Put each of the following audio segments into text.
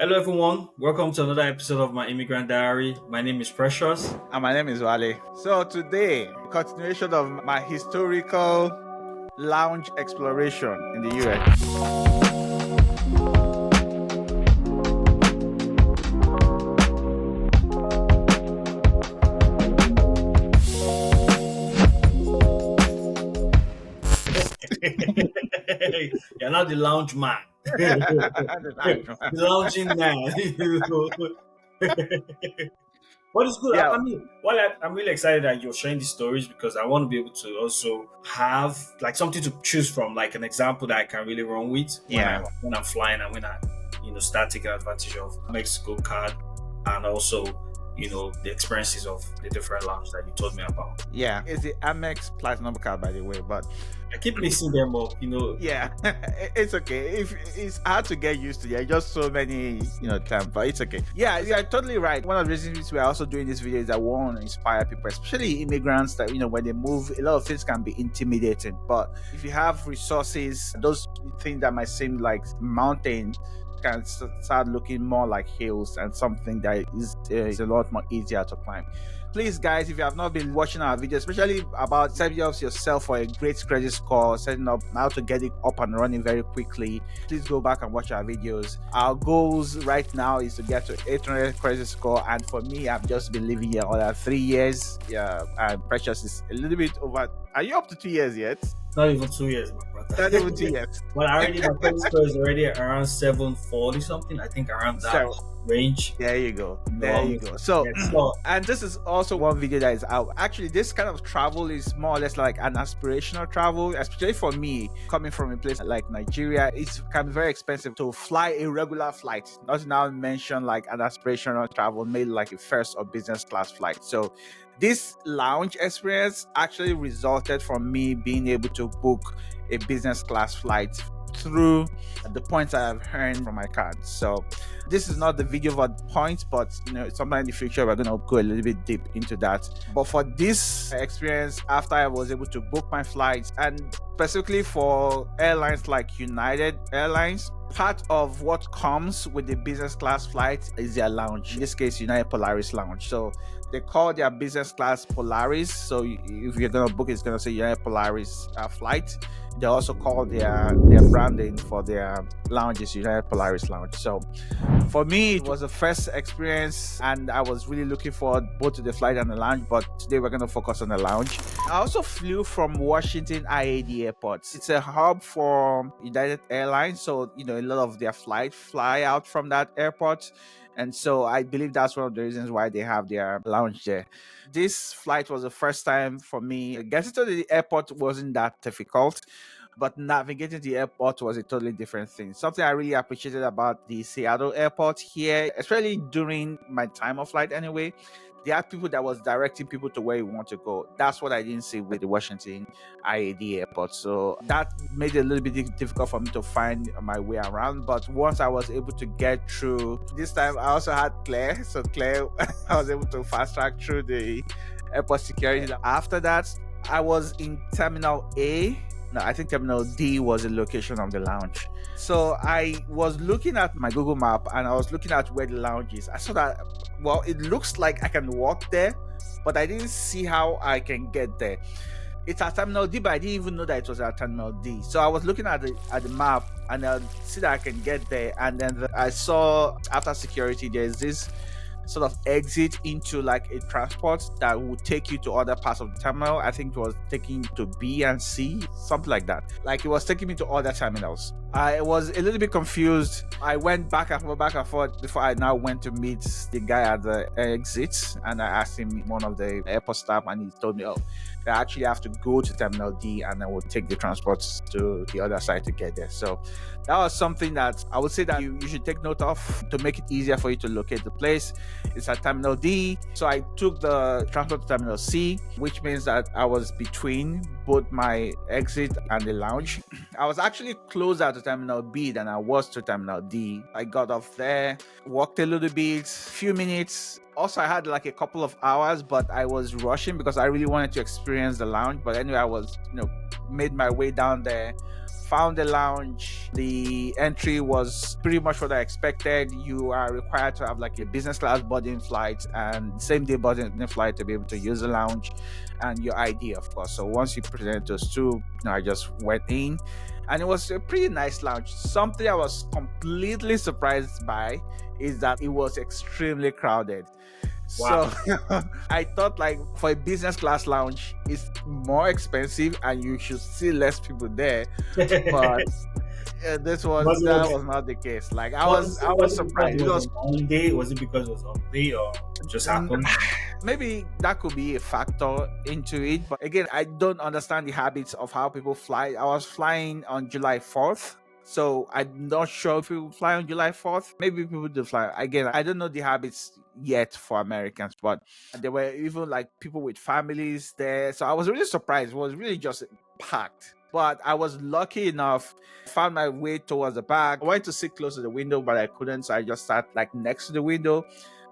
Hello, everyone. Welcome to another episode of my Immigrant Diary. My name is Precious. And my name is Wale. So today, continuation of my historical lounge exploration in the US. You're not the lounge man. The lounging man. But it's good. Yeah, I'm really excited that you're sharing these stories because I want to be able to also have like something to choose from, like an example that I can really run with yeah. when I'm flying and when I start taking advantage of Mexico card and also the experiences of the different lounge that you told me about. Yeah, it's the Amex Platinum card, by the way. But I keep mixing them up. yeah, it's okay. If it's hard to get used to, yeah, just so many terms, but it's okay. Yeah, you're totally right. One of the reasons we're also doing this video is that we want to inspire people, especially immigrants, that when they move, a lot of things can be intimidating. But if you have resources, those things that might seem like mountain can start looking more like hills and something that is a lot more easier to climb. Please, guys, if you have not been watching our videos, especially about setting up yourself for a great credit score, setting up how to get it up and running very quickly, please go back and watch our videos. Our goals right now is to get to 800 credit score, and for me, I've just been living here all 3 years. Yeah, and Precious is a little bit over. Are you up to 2 years yet? Not even 2 years, my brother. Not even 2 years. But my credit score is already around 740 something. I think around that range. There you go. There you go. So, and this is also one video that is out. Actually, this kind of travel is more or less like an aspirational travel, especially for me, coming from a place like Nigeria. It can be very expensive to fly a regular flight. Not to now mention like an aspirational travel, made like a first or business class flight. So this lounge experience actually resulted from me being able to book a business class flight through the points I've earned from my card. So this is not the video for points, but sometime in the future we're gonna go a little bit deep into that. But for this experience, after I was able to book my flights, and specifically for airlines like United Airlines, part of what comes with the business class flight is their lounge. In this case, United Polaris Lounge. So they call their business class Polaris. So if you're gonna book, it's gonna say United Polaris flight. They also call their branding for their lounges United Polaris Lounge. So for me, it was the first experience, and I was really looking forward both to the flight and the lounge. But today we're gonna focus on the lounge. I also flew from Washington IAD Airport. It's a hub for United Airlines, so a lot of their flights fly out from that airport. And so I believe that's one of the reasons why they have their lounge there. This flight was the first time for me. Getting to the airport wasn't that difficult, but navigating the airport was a totally different thing. Something I really appreciated about the Seattle airport here, especially during my time of flight anyway, they had people that was directing people to where you want to go. That's what I didn't see with the Washington IAD airport. So that made it a little bit difficult for me to find my way around. But once I was able to get through, this time I also had Claire. So Claire, I was able to fast track through the airport security. After that, I was in Terminal A. No, I think Terminal D was the location of the lounge. So I was looking at my Google map and I was looking at where the lounge is. I saw that, well, it looks like I can walk there, but I didn't see how I can get there. It's at Terminal D, but I didn't even know that it was at Terminal D. So I was looking at the map and I see that I can get there. And then I saw after security, there's this sort of exit into like a transport that would take you to other parts of the terminal. I think it was taking to B and C, something like that. Like it was taking me to other terminals. I was a little bit confused. I went back and forth before I now went to meet the guy at the exit, and I asked him, one of the airport staff, and he told me, I actually have to go to Terminal D and I will take the transport to the other side to get there. So that was something that I would say that you should take note of to make it easier for you to locate the place. It's at Terminal D. So I took the transport to Terminal C, which means that I was between both my exit and the lounge. I was actually closer to Terminal B than I was to Terminal D. I got off there, walked a little bit, few minutes. Also, I had like a couple of hours, but I was rushing because I really wanted to experience the lounge. But anyway, I was, made my way down there, found the lounge. The entry was pretty much what I expected. You are required to have like a business class boarding flight and same day boarding flight to be able to use the lounge, and your ID, of course. So once you present those two, I just went in, and it was a pretty nice lounge. Something I was completely surprised by is that it was extremely crowded. Wow. So I thought like for a business class lounge, it's more expensive and you should see less people there. But that was not the case. Like I was surprised. Was it on day? Was it because it was on day or just happened? Maybe that could be a factor into it. But again, I don't understand the habits of how people fly. I was flying on July 4th. So I'm not sure if people fly on July 4th. Maybe people do fly. Again, I don't know the habits yet for Americans, but there were even like people with families there. So I was really surprised. It was really just packed. But I was lucky enough, found my way towards the back. I wanted to sit close to the window, but I couldn't. So I just sat like next to the window.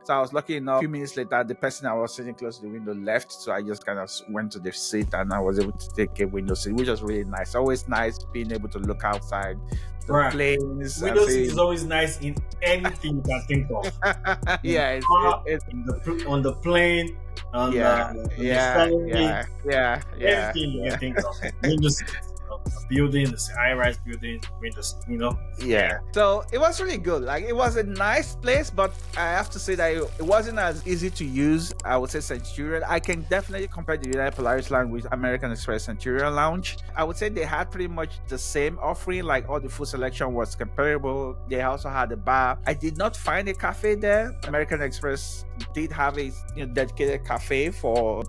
So I was lucky enough. A few minutes later, the person I was sitting close to the window left. So I just kind of went to the seat and I was able to take a window seat, which was really nice. Always nice being able to look outside the planes. Window seat is always nice in anything you can think of. Yeah, on the plane. Everything you can think of. Window seat. Building, this high-rise building, windows, Yeah. So it was really good. Like it was a nice place, but I have to say that it wasn't as easy to use. I would say Centurion. I can definitely compare the United Polaris Lounge with American Express Centurion Lounge. I would say they had pretty much the same offering. Like all the food selection was comparable. They also had a bar. I did not find a cafe there. American Express did have a dedicated cafe for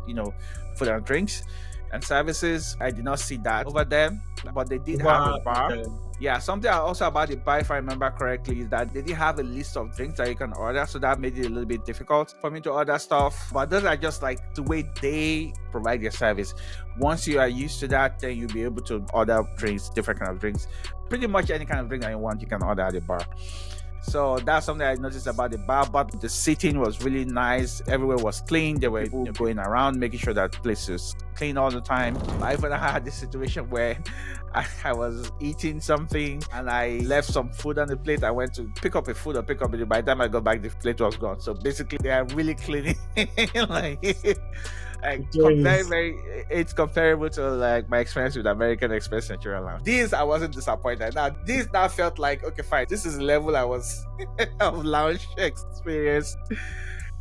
food and drinks and services. I did not see that over there, but they did have a bar. Yeah, something also about the bar, if I remember correctly, is that they did have a list of drinks that you can order, so that made it a little bit difficult for me to order stuff. But those are just like the way they provide their service. Once you are used to that, then you'll be able to order drinks, different kind of drinks. Pretty much any kind of drink that you want, you can order at the bar. So that's something I noticed about the bar. But the seating was really nice. Everywhere was clean. There were people going around making sure that place is clean all the time. I even had this situation where I was eating something and I left some food on the plate. I went to pick up a food or pick up it. By the time I got back, the plate was gone. So basically, they are really cleaning. It's comparable to like my experience with American Express Centurion Lounge. This I wasn't disappointed. Now felt like, okay, fine, this is the level I was of lounge experience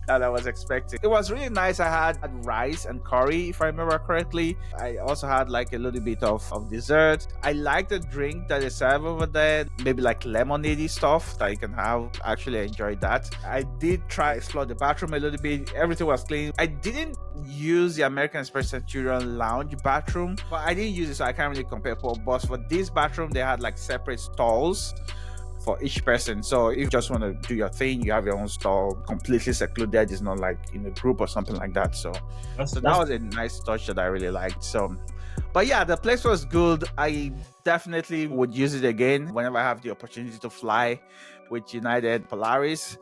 that I was expecting. It was really nice. I had rice and curry, if I remember correctly. I also had like a little bit of dessert. I like the drink that they serve over there, maybe like lemonade stuff that you can have. Actually, I enjoyed that. I did try explore the bathroom a little bit. Everything was clean. I didn't use the American Express Centurion Lounge bathroom, but I didn't use it, so I can't really compare. But for this bathroom, they had like separate stalls for each person. So if you just want to do your thing, you have your own stall, completely secluded. It's not like in a group or something like that. So that was a nice touch that I really liked. So, but yeah, the place was good. I definitely would use it again whenever I have the opportunity to fly with United Polaris.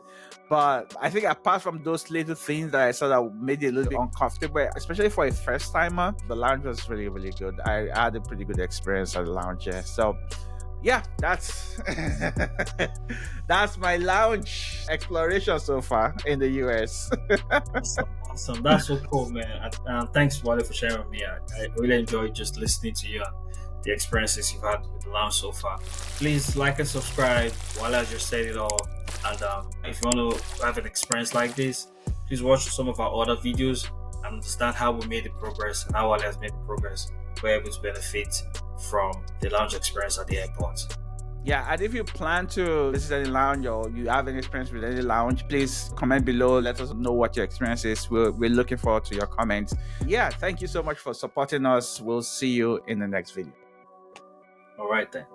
But I think apart from those little things that I saw that made it a little bit uncomfortable, especially for a first timer, the lounge was really, really good. I had a pretty good experience at the lounge here. So yeah, that's my lounge exploration so far in the US. Awesome. That's so cool, man. Thanks, Wale, for sharing with me. I really enjoyed just listening to you and the experiences you've had with the lounge so far. Please like and subscribe. Wale has just said it all. And if you want to have an experience like this, please watch some of our other videos and understand how we made the progress and how Wale has made the progress. We're able to benefit from the lounge experience at the airport. Yeah, and if you plan to visit any lounge or you have any experience with any lounge, please comment below. Let us know what your experience is. We're looking forward to your comments. Yeah, thank you so much for supporting us. We'll see you in the next video. All right then.